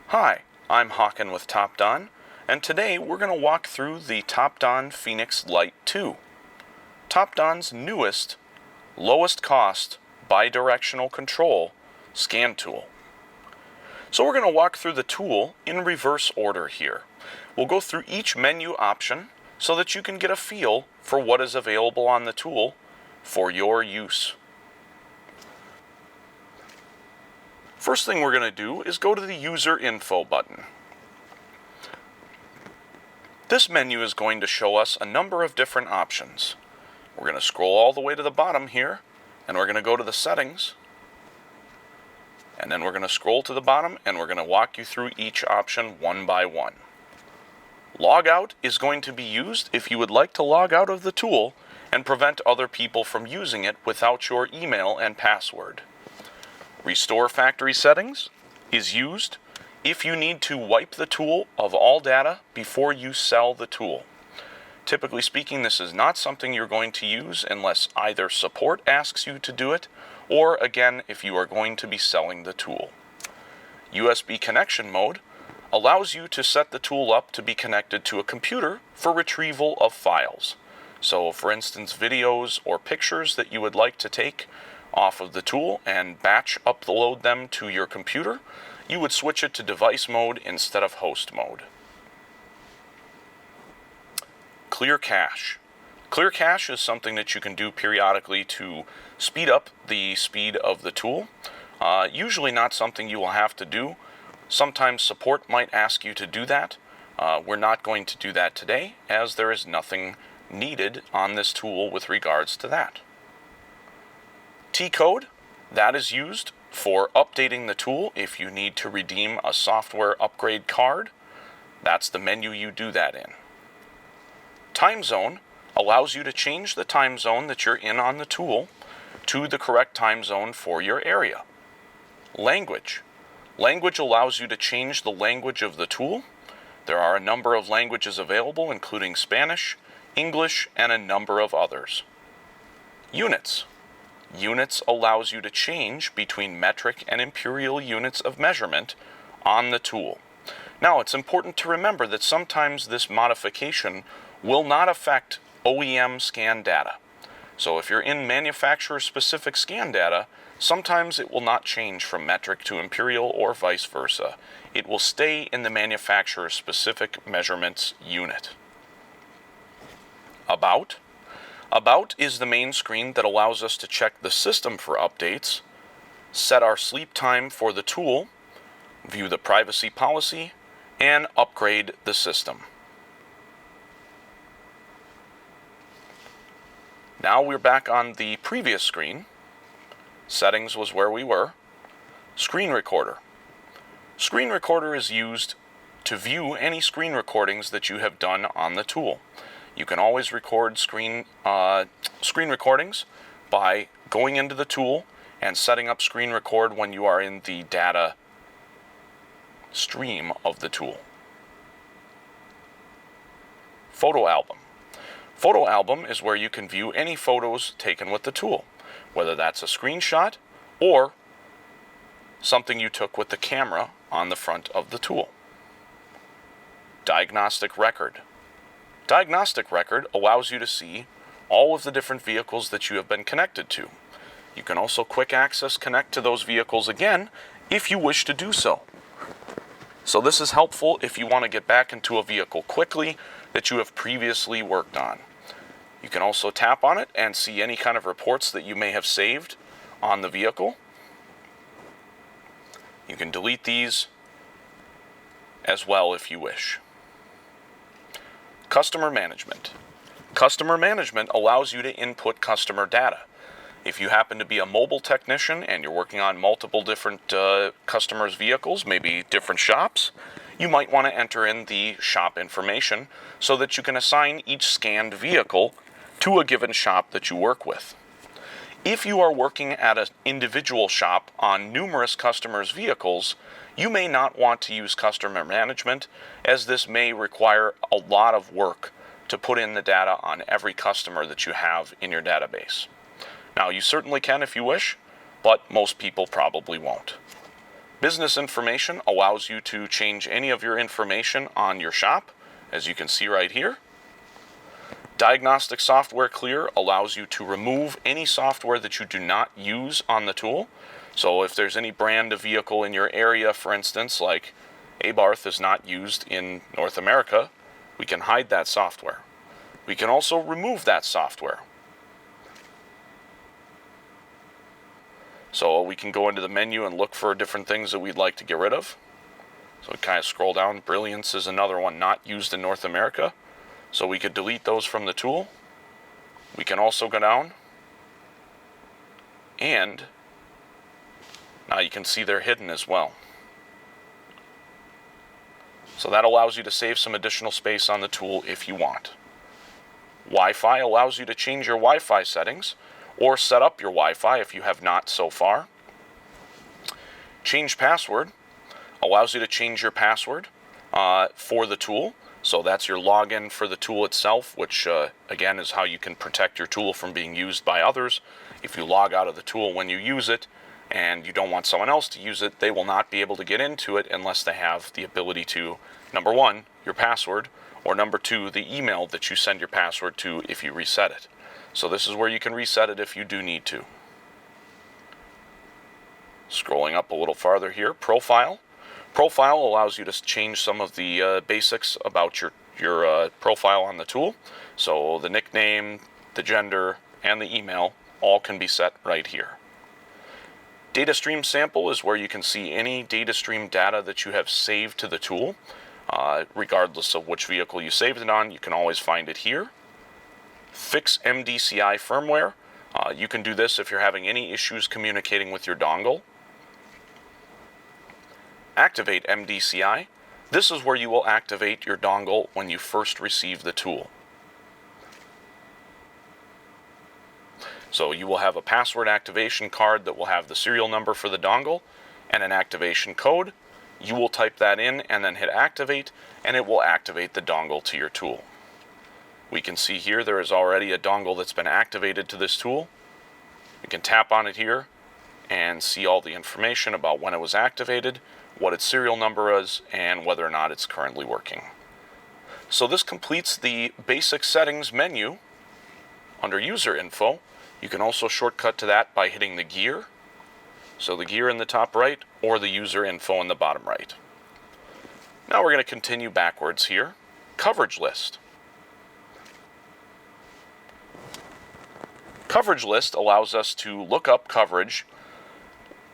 Hi, I'm Hawken with TOPDON, and today we're going to walk through the TOPDON Phoenix Lite 2, TOPDON's newest, lowest cost, bidirectional control scan tool. So we're going to walk through the tool in reverse order here. We'll go through each menu option so that you can get a feel for what is available on the tool for your use. First thing we're going to do is go to the User Info button. This menu is going to show us a number of different options. We're going to scroll all the way to the bottom here, and we're going to go to the Settings, and then we're going to scroll to the bottom, and we're going to walk you through each option one by one. Logout is going to be used if you would like to log out of the tool and prevent other people from using it without your email and password. Restore Factory Settings is used if you need to wipe the tool of all data before you sell the tool. Typically speaking, this is not something you're going to use unless either support asks you to do it, or again, if you are going to be selling the tool. USB connection mode allows you to set the tool up to be connected to a computer for retrieval of files. So for instance, videos or pictures that you would like to take off of the tool and batch upload them to your computer, you would switch it to device mode instead of host mode. Clear cache. Clear cache is something that you can do periodically to speed up the speed of the tool. Usually not something you will have to do. Sometimes support might ask you to do that. We're not going to do that today, as there is nothing needed on this tool with regards to that. T-code, that is used for updating the tool if you need to redeem a software upgrade card. That's the menu you do that in. Time zone allows you to change the time zone that you're in on the tool to the correct time zone for your area. Language. Language allows you to change the language of the tool. There are a number of languages available, including Spanish, English, and a number of others. Units. Units allows you to change between metric and imperial units of measurement on the tool. Now, it's important to remember that sometimes this modification will not affect OEM scan data. So if you're in manufacturer-specific scan data, sometimes it will not change from metric to imperial or vice versa. It will stay in the manufacturer-specific measurements unit. About. About is the main screen that allows us to check the system for updates, set our sleep time for the tool, view the privacy policy, and upgrade the system. Now we're back on the previous screen. Settings was where we were. Screen recorder. Screen recorder is used to view any screen recordings that you have done on the tool. You can always record screen recordings by going into the tool and setting up screen record when you are in the data stream of the tool. Photo album. Photo album is where you can view any photos taken with the tool, whether that's a screenshot or something you took with the camera on the front of the tool. Diagnostic record. Diagnostic record allows you to see all of the different vehicles that you have been connected to. You can also quick access connect to those vehicles again if you wish to do so. So this is helpful if you want to get back into a vehicle quickly that you have previously worked on. You can also tap on it and see any kind of reports that you may have saved on the vehicle. You can delete these as well if you wish. Customer management. Customer management allows you to input customer data. If you happen to be a mobile technician and you're working on multiple different customers' vehicles, maybe different shops, you might want to enter in the shop information so that you can assign each scanned vehicle to a given shop that you work with. If you are working at an individual shop on numerous customers' vehicles, you may not want to use customer management, as this may require a lot of work to put in the data on every customer that you have in your database. Now, you certainly can if you wish, but most people probably won't. Business information allows you to change any of your information on your shop, as you can see right here. Diagnostic software clear allows you to remove any software that you do not use on the tool. So if there's any brand of vehicle in your area, for instance, like Abarth is not used in North America, we can hide that software. We can also remove that software. So we can go into the menu and look for different things that we'd like to get rid of. So we kind of scroll down. Brilliance is another one not used in North America. So we could delete those from the tool. We can also go down, and now you can see they're hidden as well. So that allows you to save some additional space on the tool if you want. Wi-Fi allows you to change your Wi-Fi settings or set up your Wi-Fi if you have not so far. Change password allows you to change your password for the tool. So that's your login for the tool itself, which again is how you can protect your tool from being used by others. If you log out of the tool when you use it and you don't want someone else to use it, they will not be able to get into it unless they have the ability to, number one, your password, or number two, the email that you send your password to if you reset it. So this is where you can reset it if you do need to. Scrolling up a little farther here, profile. Profile allows you to change some of the basics about your profile on the tool. So the nickname, the gender, and the email all can be set right here. Data stream sample is where you can see any data stream data that you have saved to the tool. Regardless of which vehicle you saved it on, you can always find it here. Fix MDCI firmware. You can do this if you're having any issues communicating with your dongle. Activate MDCI. This is where you will activate your dongle when you first receive the tool. So you will have a password activation card that will have the serial number for the dongle and an activation code. You will type that in and then hit activate, and it will activate the dongle to your tool. We can see here there is already a dongle that's been activated to this tool. We can tap on it here and see all the information about when it was activated, what its serial number is, and whether or not it's currently working. So this completes the basic settings menu under user info. You can also shortcut to that by hitting the gear. So the gear in the top right or the user info in the bottom right. Now we're going to continue backwards here. Coverage list. Coverage list allows us to look up coverage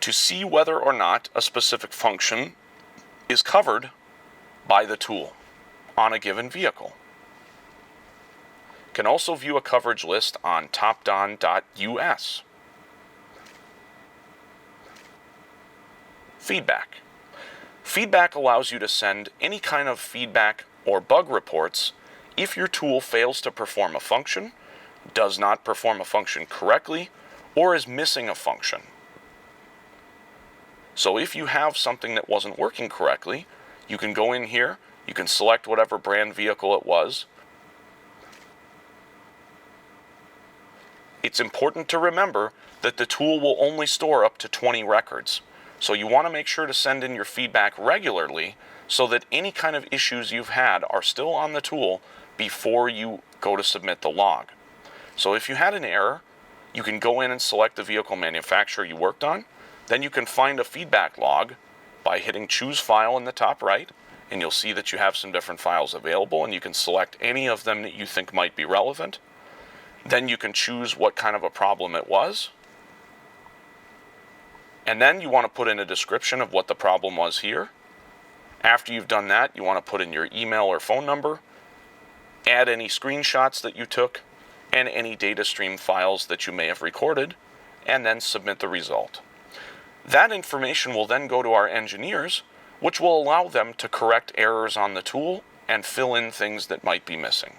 to see whether or not a specific function is covered by the tool on a given vehicle. You can also view a coverage list on TOPDON.us. Feedback. Feedback allows you to send any kind of feedback or bug reports if your tool fails to perform a function, does not perform a function correctly, or is missing a function. So if you have something that wasn't working correctly, you can go in here, you can select whatever brand vehicle it was. It's important to remember that the tool will only store up to 20 records. So you want to make sure to send in your feedback regularly so that any kind of issues you've had are still on the tool before you go to submit the log. So if you had an error, you can go in and select the vehicle manufacturer you worked on. Then you can find a feedback log by hitting choose file in the top right, and you'll see that you have some different files available, and you can select any of them that you think might be relevant. Then you can choose what kind of a problem it was. And then you want to put in a description of what the problem was here. After you've done that, you want to put in your email or phone number, add any screenshots that you took, and any data stream files that you may have recorded, and then submit the result. That information will then go to our engineers, which will allow them to correct errors on the tool and fill in things that might be missing.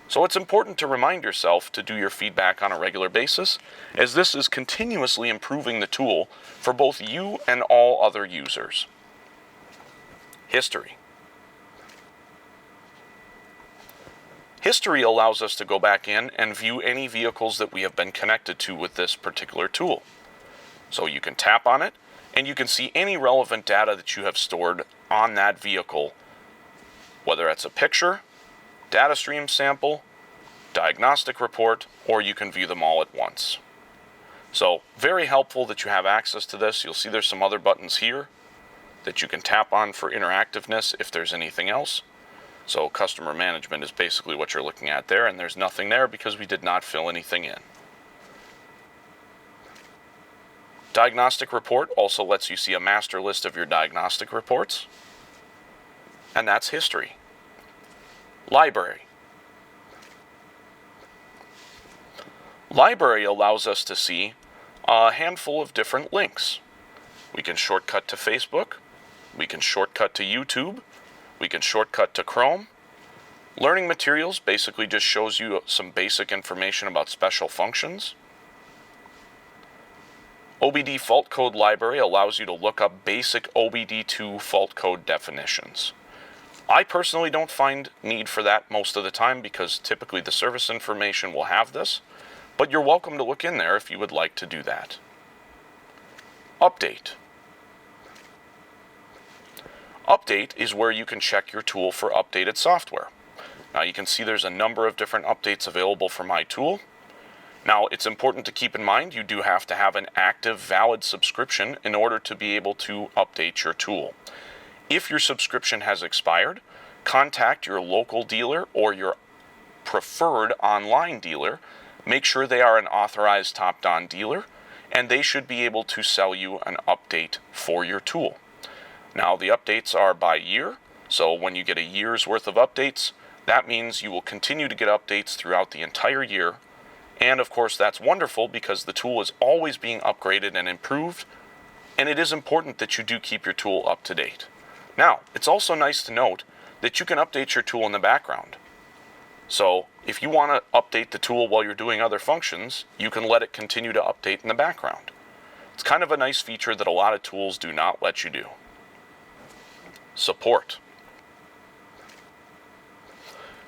So it's important to remind yourself to do your feedback on a regular basis, as this is continuously improving the tool for both you and all other users. History. History allows us to go back in and view any vehicles that we have been connected to with this particular tool. So you can tap on it, and you can see any relevant data that you have stored on that vehicle, whether it's a picture, data stream sample, diagnostic report, or you can view them all at once. So very helpful that you have access to this. You'll see there's some other buttons here that you can tap on for interactiveness if there's anything else. So customer management is basically what you're looking at there, and there's nothing there because we did not fill anything in. Diagnostic report also lets you see a master list of your diagnostic reports, and that's history. Library. Library allows us to see a handful of different links. We can shortcut to Facebook, we can shortcut to YouTube, we can shortcut to Chrome. Learning materials basically just shows you some basic information about special functions. OBD fault code library allows you to look up basic OBD2 fault code definitions. I personally don't find need for that most of the time because typically the service information will have this, but you're welcome to look in there if you would like to do that. Update. Update is where you can check your tool for updated software. Now you can see there's a number of different updates available for my tool. Now, it's important to keep in mind you do have to have an active, valid subscription in order to be able to update your tool. If your subscription has expired, contact your local dealer or your preferred online dealer. Make sure they are an authorized TOPDON dealer, and they should be able to sell you an update for your tool. Now, the updates are by year, so when you get a year's worth of updates, that means you will continue to get updates throughout the entire year. And of course, that's wonderful because the tool is always being upgraded and improved, and it is important that you do keep your tool up to date. Now, it's also nice to note that you can update your tool in the background. So, if you want to update the tool while you're doing other functions, you can let it continue to update in the background. It's kind of a nice feature that a lot of tools do not let you do. Support.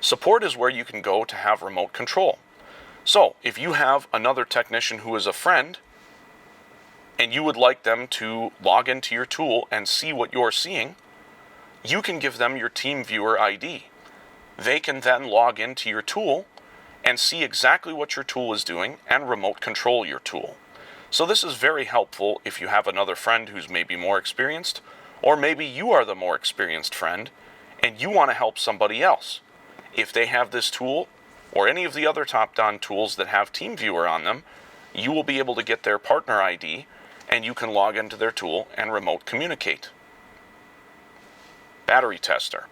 Support is where you can go to have remote control. So, if you have another technician who is a friend, and you would like them to log into your tool and see what you're seeing, you can give them your TeamViewer ID. They can then log into your tool and see exactly what your tool is doing and remote control your tool. So this is very helpful if you have another friend who's maybe more experienced, or maybe you are the more experienced friend and you want to help somebody else. If they have this tool, or any of the other TOPDON tools that have TeamViewer on them, you will be able to get their partner ID and you can log into their tool and remote communicate. Battery tester.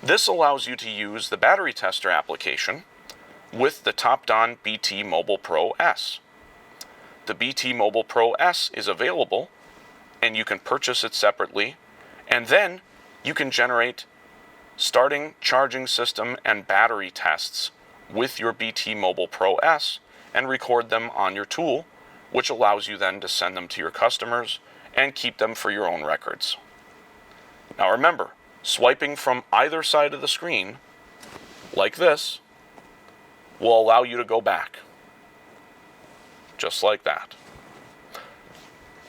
This allows you to use the battery tester application with the TOPDON BT Mobile Pro S. The BT Mobile Pro S is available and you can purchase it separately, and then you can generate starting, charging system, and battery tests with your BT Mobile Pro S and record them on your tool, which allows you then to send them to your customers and keep them for your own records. Now remember, swiping from either side of the screen, like this, will allow you to go back. Just like that.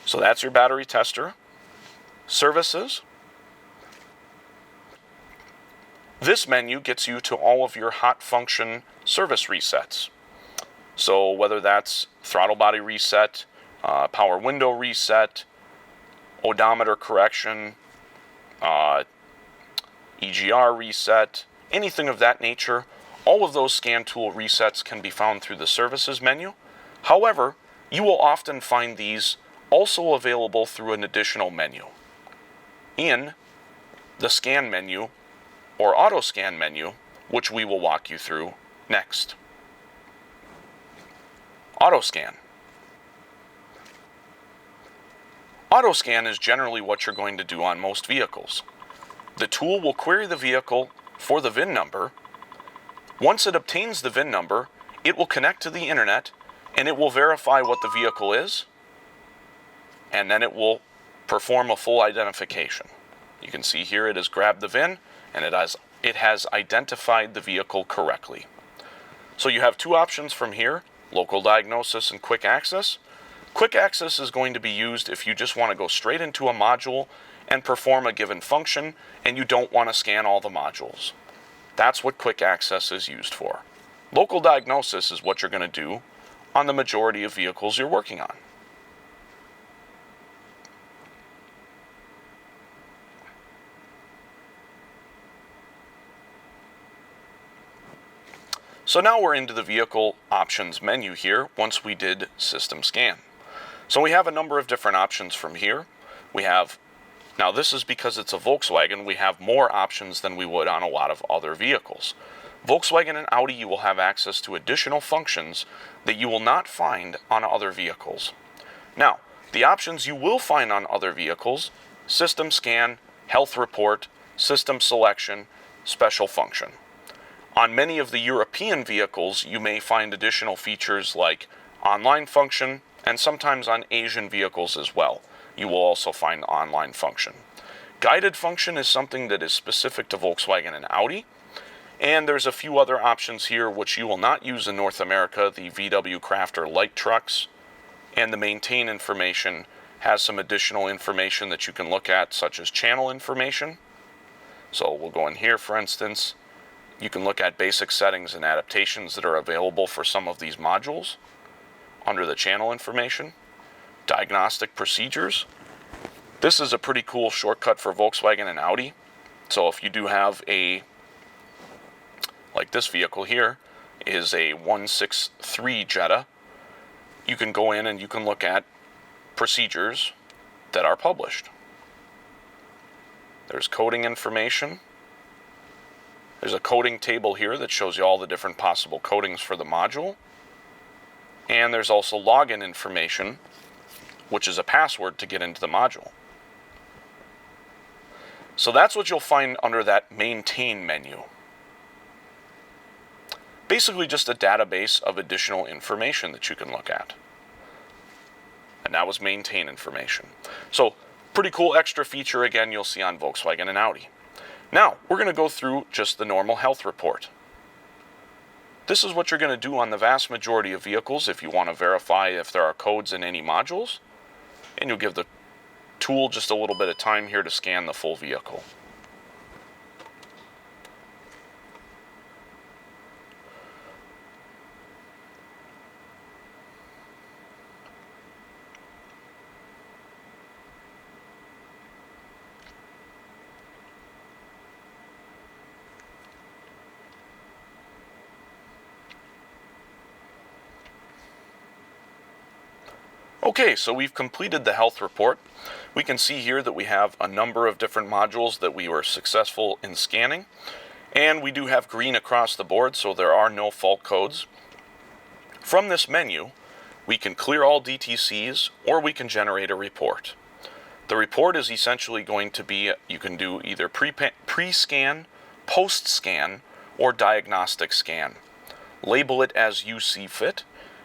So that's your battery tester. Services. This menu gets you to all of your hot function service resets. So whether that's throttle body reset, power window reset, odometer correction, EGR reset, anything of that nature, all of those scan tool resets can be found through the services menu. However, you will often find these also available through an additional menu in the scan menu or auto scan menu, which we will walk you through next. Auto scan. Auto scan is generally what you're going to do on most vehicles. The tool will query the vehicle for the VIN number. Once it obtains the VIN number, it will connect to the internet and it will verify what the vehicle is, and then it will perform a full identification. You can see here it has grabbed the VIN and it has identified the vehicle correctly. So you have two options from here. local diagnosis and quick access. Quick access is going to be used if you just want to go straight into a module and perform a given function and you don't want to scan all the modules. That's what quick access is used for. Local diagnosis is what you're going to do on the majority of vehicles you're working on. So now we're into the vehicle options menu here once we did system scan. So we have a number of different options from here. Now this is because it's a Volkswagen, we have more options than we would on a lot of other vehicles. Volkswagen and Audi, you will have access to additional functions that you will not find on other vehicles. Now, the options you will find on other vehicles: system scan, health report, system selection, special function. On many of the European vehicles, you may find additional features like online function, and sometimes on Asian vehicles as well, you will also find the online function. Guided function is something that is specific to Volkswagen and Audi. And there's a few other options here which you will not use in North America. The VW Crafter light trucks and the maintain information has some additional information that you can look at, such as channel information. So we'll go in here, for instance. You can look at basic settings and adaptations that are available for some of these modules under the channel information. Diagnostic procedures. This is a pretty cool shortcut for Volkswagen and Audi. So if you do have like this vehicle here is a 163 Jetta, you can go in and you can look at procedures that are published. There's coding information. There's a coding table here that shows you all the different possible codings for the module. And there's also login information, which is a password to get into the module. So that's what you'll find under that maintain menu. Basically just a database of additional information that you can look at. And that was maintain information. So pretty cool extra feature, again, you'll see on Volkswagen and Audi. Now, we're going to go through just the normal health report. This is what you're going to do on the vast majority of vehicles if you want to verify if there are codes in any modules. And you'll give the tool just a little bit of time here to scan the full vehicle. Okay, so we've completed the health report. We can see here that we have a number of different modules that we were successful in scanning. And we do have green across the board, so there are no fault codes. From this menu, we can clear all DTCs or we can generate a report. The report is essentially going to be, you can do either pre-scan, post-scan, or diagnostic scan. Label it as you see fit.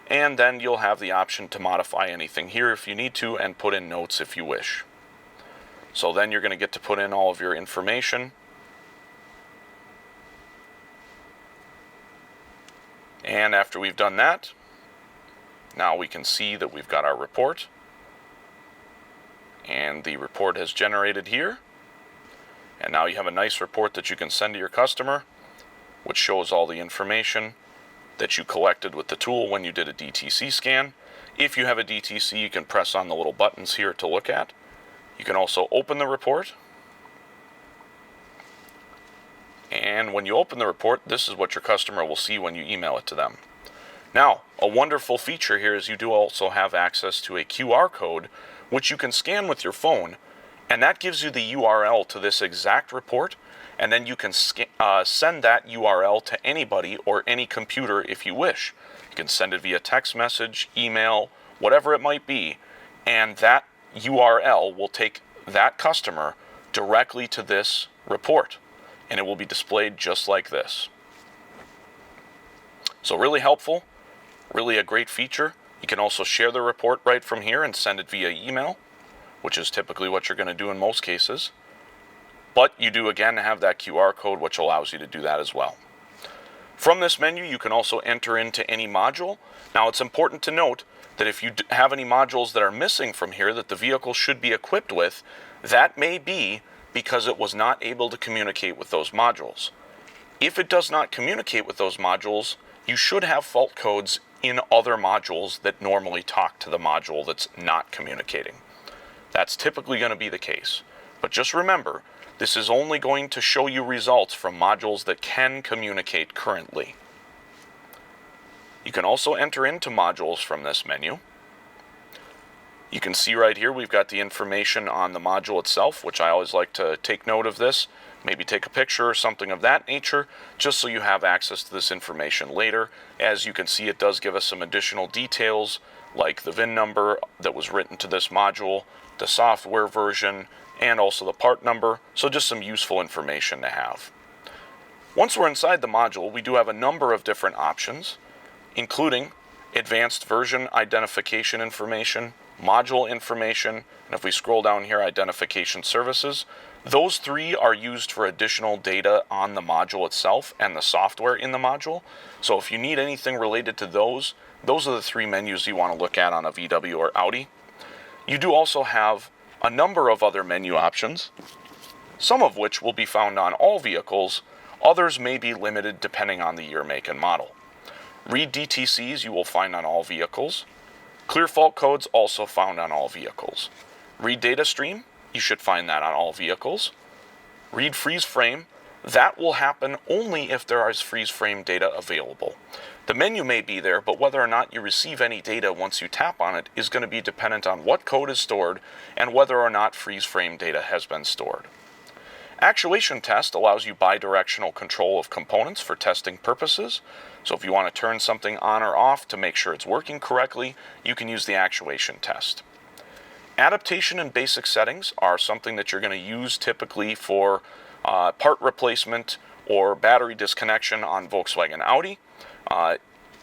And then you'll have the option to modify anything here if you need to and put in notes if you wish. So then you're going to get to put in all of your information. And after we've done that, now we can see that we've got our report. And the report has generated here. And now you have a nice report that you can send to your customer, which shows all the information that you collected with the tool when you did a DTC scan. If you have a DTC, you can press on the little buttons here to look at. You can also open the report. And when you open the report, this is what your customer will see when you email it to them. Now, a wonderful feature here is you do also have access to a QR code, which you can scan with your phone, and that gives you the URL to this exact report. And then you can send that URL to anybody or any computer if you wish. You can send it via text message, email, whatever it might be, and that URL will take that customer directly to this report, and it will be displayed just like this. So really helpful, really a great feature. You can also share the report right from here and send it via email, which is typically what you're going to do in most cases. But you do again have that QR code, which allows you to do that as well. From this menu, you can also enter into any module. Now, it's important to note that if you have any modules that are missing from here that the vehicle should be equipped with, that may be because it was not able to communicate with those modules. If it does not communicate with those modules, you should have fault codes in other modules that normally talk to the module that's not communicating. That's typically going to be the case. But just remember, this is only going to show you results from modules that can communicate currently. You can also enter into modules from this menu. You can see right here we've got the information on the module itself, which I always like to take note of this, maybe take a picture or something of that nature, just so you have access to this information later. As you can see, it does give us some additional details, like the VIN number that was written to this module, the software version, and also the part number, so just some useful information to have. Once we're inside the module, we do have a number of different options, including advanced version identification information, module information, and if we scroll down here, identification services. Those three are used for additional data on the module itself and the software in the module. So if you need anything related to those are the three menus you want to look at on a VW or Audi. You do also have a number of other menu options, some of which will be found on all vehicles. Others may be limited depending on the year, make, and model. Read DTCs you will find on all vehicles. Clear fault codes also found on all vehicles. Read data stream, you should find that on all vehicles. Read freeze frame, that will happen only if there is freeze frame data available. The menu may be there, but whether or not you receive any data once you tap on it is going to be dependent on what code is stored and whether or not freeze frame data has been stored. Actuation test allows you bidirectional control of components for testing purposes. So if you want to turn something on or off to make sure it's working correctly, you can use the actuation test. Adaptation and basic settings are something that you're going to use typically for part replacement or battery disconnection on Volkswagen Audi.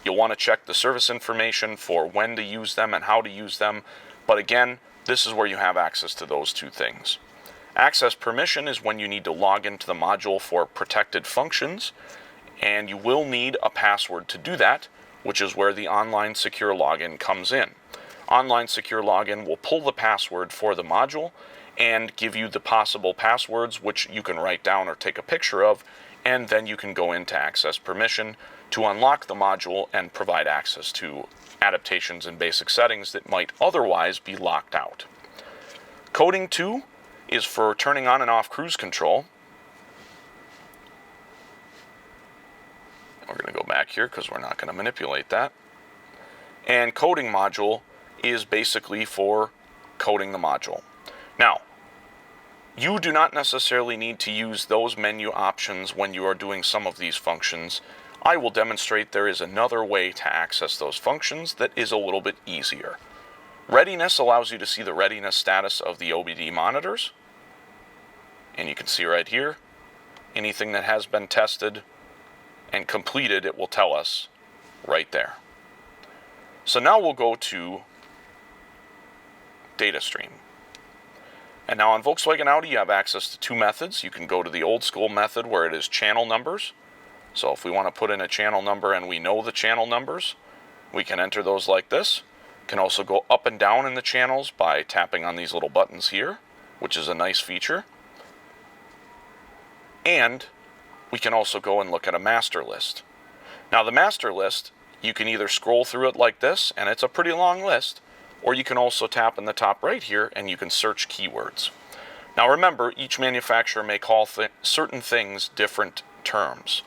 You'll want to check the service information for when to use them and how to use them. But again, this is where you have access to those two things. Access permission is when you need to log into the module for protected functions, and you will need a password to do that, which is where the online secure login comes in. Online secure login will pull the password for the module and give you the possible passwords, which you can write down or take a picture of, and then you can go into access permission to unlock the module and provide access to adaptations and basic settings that might otherwise be locked out. Coding 2 is for turning on and off cruise control. We're going to go back here because we're not going to manipulate that. And coding module is basically for coding the module. Now, you do not necessarily need to use those menu options when you are doing some of these functions. I will demonstrate there is another way to access those functions that is a little bit easier. Readiness allows you to see the readiness status of the OBD monitors. And you can see right here, anything that has been tested and completed, it will tell us right there. So now we'll go to data stream. And now on Volkswagen Audi, you have access to two methods. You can go to the old school method where it is channel numbers. So if we want to put in a channel number and we know the channel numbers, we can enter those like this. Can also go up and down in the channels by tapping on these little buttons here, which is a nice feature. And we can also go and look at a master list. Now the master list, you can either scroll through it like this, and it's a pretty long list, or you can also tap in the top right here and you can search keywords. Now remember, each manufacturer may call certain things different terms.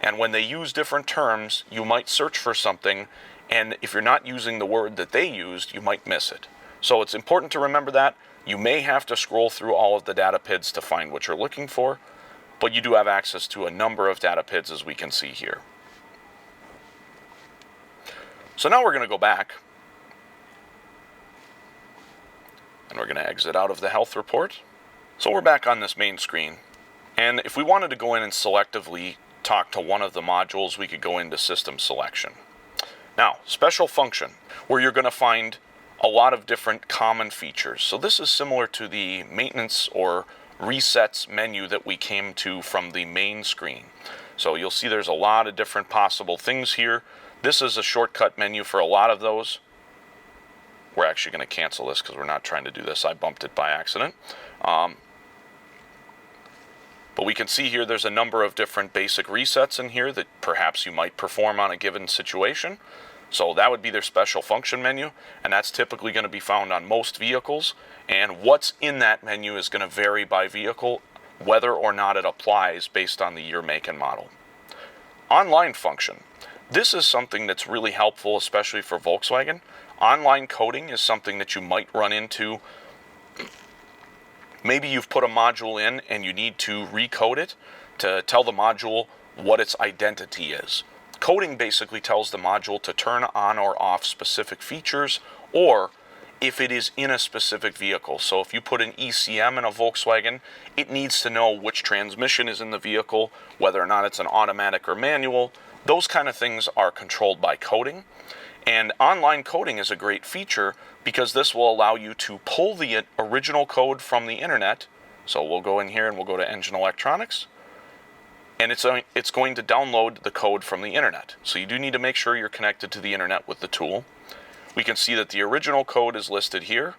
And when they use different terms, you might search for something, and if you're not using the word that they used, you might miss it. So it's important to remember that. You may have to scroll through all of the data PIDs to find what you're looking for, but you do have access to a number of data PIDs as we can see here. So now we're going to go back, and we're going to exit out of the health report. So we're back on this main screen, and if we wanted to go in and selectively talk to one of the modules, we could go into system selection. Now, special function, where you're going to find a lot of different common features. So this is similar to the maintenance or resets menu that we came to from the main screen. So you'll see there's a lot of different possible things here. This is a shortcut menu for a lot of those. We're actually going to cancel this because we're not trying to do this. I bumped it by accident. But we can see here there's a number of different basic resets in here that perhaps you might perform on a given situation. So that would be their special function menu, and that's typically going to be found on most vehicles. And what's in that menu is going to vary by vehicle, whether or not it applies based on the year, make, and model. Online function. This is something that's really helpful, especially for Volkswagen. Online coding is something that you might run into. Maybe you've put a module in and you need to recode it to tell the module what its identity is. Coding basically tells the module to turn on or off specific features, or if it is in a specific vehicle. So if you put an ECM in a Volkswagen, it needs to know which transmission is in the vehicle, whether or not it's an automatic or manual. Those kind of things are controlled by coding. And online coding is a great feature because this will allow you to pull the original code from the internet. So we'll go in here and we'll go to Engine Electronics. And it's going to download the code from the internet. So you do need to make sure you're connected to the internet with the tool. We can see that the original code is listed here.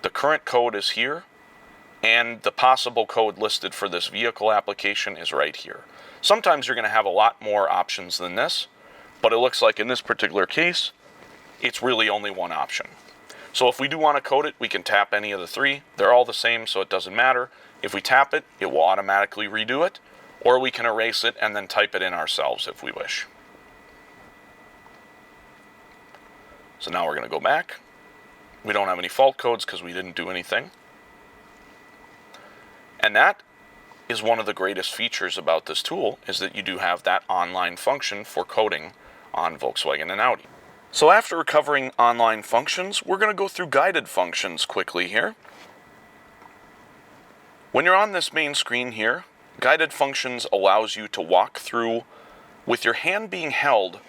The current code is here. And the possible code listed for this vehicle application is right here. Sometimes you're going to have a lot more options than this. But it looks like in this particular case, it's really only one option. So if we do want to code it, we can tap any of the three. They're all the same, so it doesn't matter. If we tap it, it will automatically redo it, or we can erase it and then type it in ourselves if we wish. So now we're going to go back. We don't have any fault codes because we didn't do anything. And that is one of the greatest features about this tool, is that you do have that online function for coding on Volkswagen and Audi. So after covering online functions, we're going to go through guided functions quickly here. When you're on this main screen here, guided functions allows you to walk through with your hand being held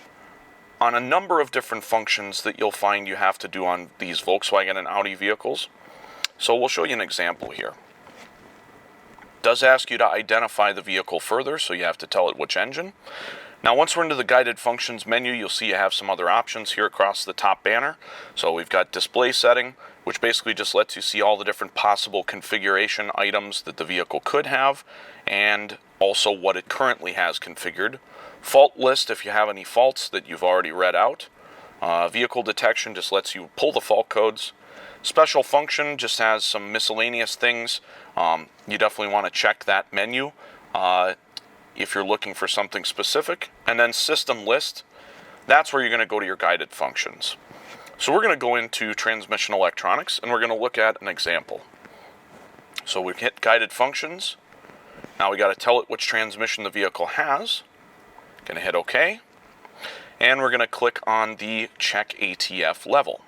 on a number of different functions that you'll find you have to do on these Volkswagen and Audi vehicles. So we'll show you an example here. It does ask you to identify the vehicle further, so you have to tell it which engine. Now once we're into the guided functions menu, you'll see you have some other options here across the top banner. So we've got display setting, which basically just lets you see all the different possible configuration items that the vehicle could have, and also what it currently has configured. Fault list, if you have any faults that you've already read out. Vehicle detection just lets you pull the fault codes. Special function just has some miscellaneous things. You definitely want to check that menu if you're looking for something specific. And then system list, that's where you're going to go to your guided functions. So we're going to go into transmission electronics and we're going to look at an example. So we hit guided functions. Now we got to tell it which transmission the vehicle has. Going to hit OK. And we're going to click on the check ATF level.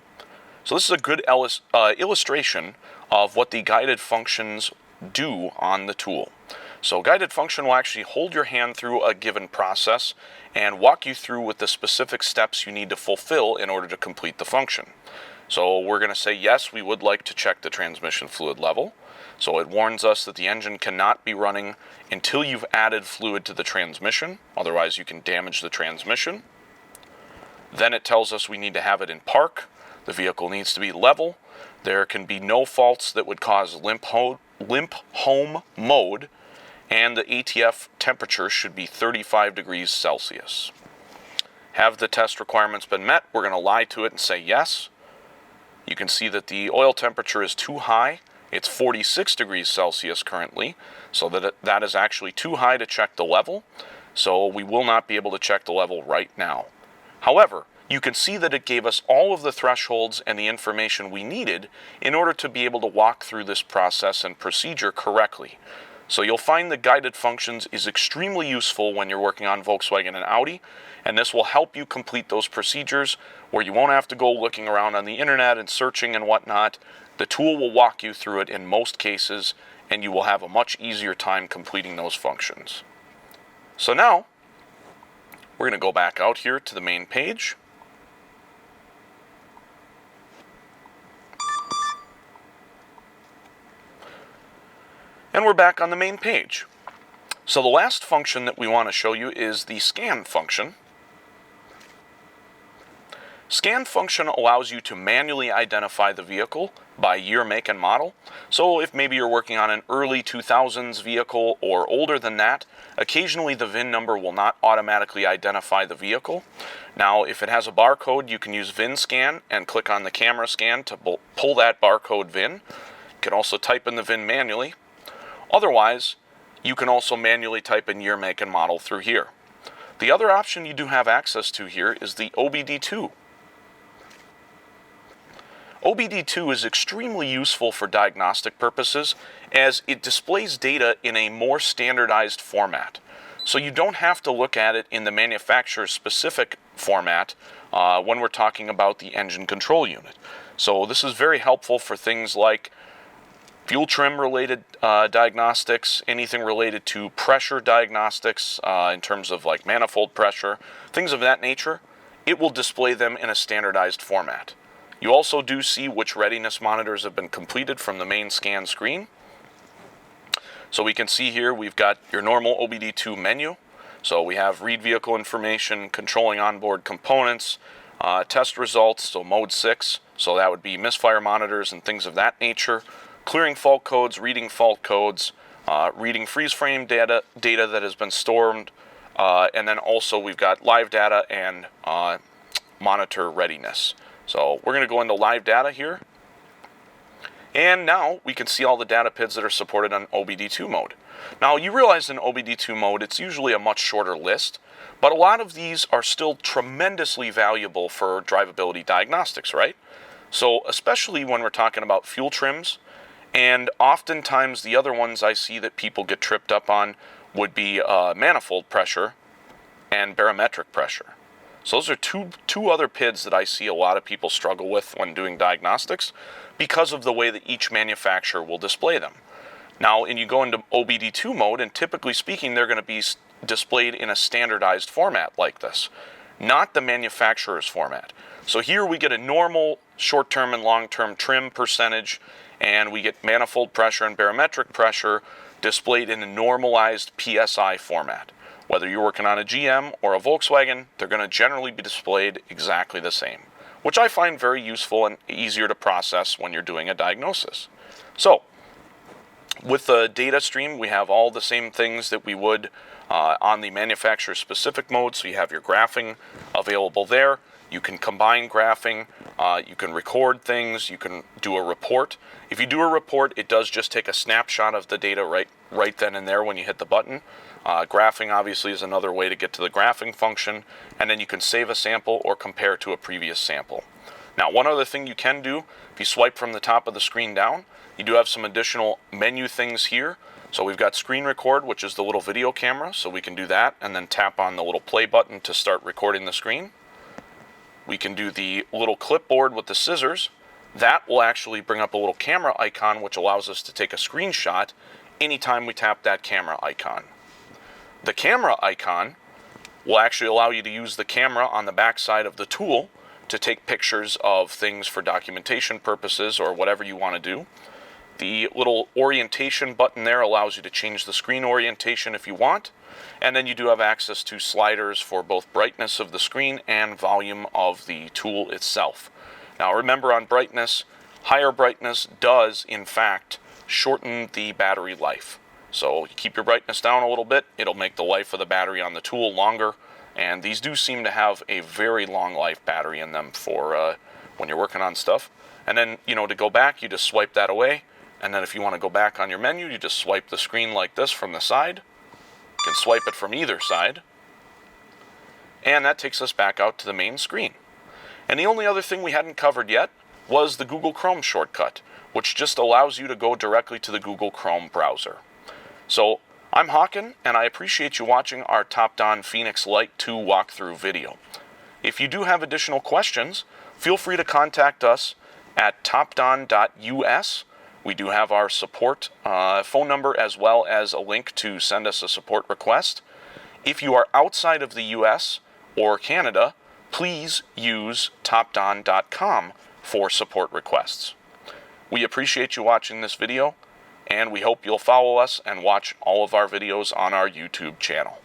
So this is a good illustration of what the guided functions do on the tool. So guided function will actually hold your hand through a given process and walk you through with the specific steps you need to fulfill in order to complete the function. So we're going to say yes, we would like to check the transmission fluid level. So it warns us that the engine cannot be running until you've added fluid to the transmission, otherwise you can damage the transmission. Then it tells us we need to have it in park. The vehicle needs to be level. There can be no faults that would cause limp home mode, and the ATF temperature should be 35 degrees Celsius. Have the test requirements been met? We're going to lie to it and say yes. You can see that the oil temperature is too high. It's 46 degrees Celsius currently, so that is actually too high to check the level. So we will not be able to check the level right now. However, you can see that it gave us all of the thresholds and the information we needed in order to be able to walk through this process and procedure correctly. So you'll find the guided functions is extremely useful when you're working on Volkswagen and Audi, and this will help you complete those procedures where you won't have to go looking around on the internet and searching and whatnot. The tool will walk you through it in most cases, and you will have a much easier time completing those functions. So now, we're going to go back out here to the main page. And we're back on the main page. So the last function that we want to show you is the scan function. Scan function allows you to manually identify the vehicle by year, make, and model. So if maybe you're working on an early 2000s vehicle or older than that, occasionally the VIN number will not automatically identify the vehicle. Now, if it has a barcode, you can use VIN scan and click on the camera scan to pull that barcode VIN. You can also type in the VIN manually. Otherwise, you can also manually type in year, make, and model through here. The other option you do have access to here is the OBD2. OBD2 is extremely useful for diagnostic purposes as it displays data in a more standardized format. So you don't have to look at it in the manufacturer's specific format when we're talking about the engine control unit. So this is very helpful for things like fuel trim related diagnostics, anything related to pressure diagnostics in terms of like manifold pressure, things of that nature. It will display them in a standardized format. You also do see which readiness monitors have been completed from the main scan screen. So we can see here we've got your normal OBD2 menu. So we have read vehicle information, controlling onboard components, test results, so mode 6, so that would be misfire monitors and things of that nature, clearing fault codes, reading fault codes, reading freeze frame data that has been stored, and then also we've got live data and monitor readiness. So we're going to go into live data here. And now we can see all the data PIDs that are supported on OBD2 mode. Now you realize in OBD2 mode it's usually a much shorter list, but a lot of these are still tremendously valuable for drivability diagnostics, right? So especially when we're talking about fuel trims, and oftentimes the other ones I see that people get tripped up on would be manifold pressure and barometric pressure. So those are two other PIDs that I see a lot of people struggle with when doing diagnostics because of the way that each manufacturer will display them. Now, and you go into OBD2 mode, and typically speaking, they're going to be displayed in a standardized format like this, not the manufacturer's format. So here we get a normal short-term and long-term trim percentage, and we get manifold pressure and barometric pressure displayed in a normalized PSI format. Whether you're working on a GM or a Volkswagen, they're going to generally be displayed exactly the same, which I find very useful and easier to process when you're doing a diagnosis. So, with the data stream, we have all the same things that we would on the manufacturer-specific mode. So you have your graphing available there. You can combine graphing. You can record things. You can do a report. If you do a report, it does just take a snapshot of the data right then and there when you hit the button. Graphing obviously is another way to get to the graphing function, and then you can save a sample or compare to a previous sample. Now, one other thing you can do, if you swipe from the top of the screen down, you do have some additional menu things here. So we've got screen record, which is the little video camera, so we can do that and then tap on the little play button to start recording the screen. We can do the little clipboard with the scissors. That will actually bring up a little camera icon, which allows us to take a screenshot anytime we tap that camera icon. The camera icon will actually allow you to use the camera on the back side of the tool to take pictures of things for documentation purposes or whatever you want to do. The little orientation button there allows you to change the screen orientation if you want, and then you do have access to sliders for both brightness of the screen and volume of the tool itself. Now remember, on brightness, higher brightness does in fact shorten the battery life. So you keep your brightness down a little bit, it'll make the life of the battery on the tool longer, and these do seem to have a very long life battery in them for when you're working on stuff. And then, to go back, you just swipe that away, and then if you want to go back on your menu, you just swipe the screen like this from the side. You can swipe it from either side, and that takes us back out to the main screen. And the only other thing we hadn't covered yet was the Google Chrome shortcut, which just allows you to go directly to the Google Chrome browser. So, I'm Hawken, and I appreciate you watching our TOPDON Phoenix Lite 2 walkthrough video. If you do have additional questions, feel free to contact us at topdon.us. We do have our support phone number as well as a link to send us a support request. If you are outside of the US or Canada, please use topdon.com for support requests. We appreciate you watching this video, and we hope you'll follow us and watch all of our videos on our YouTube channel.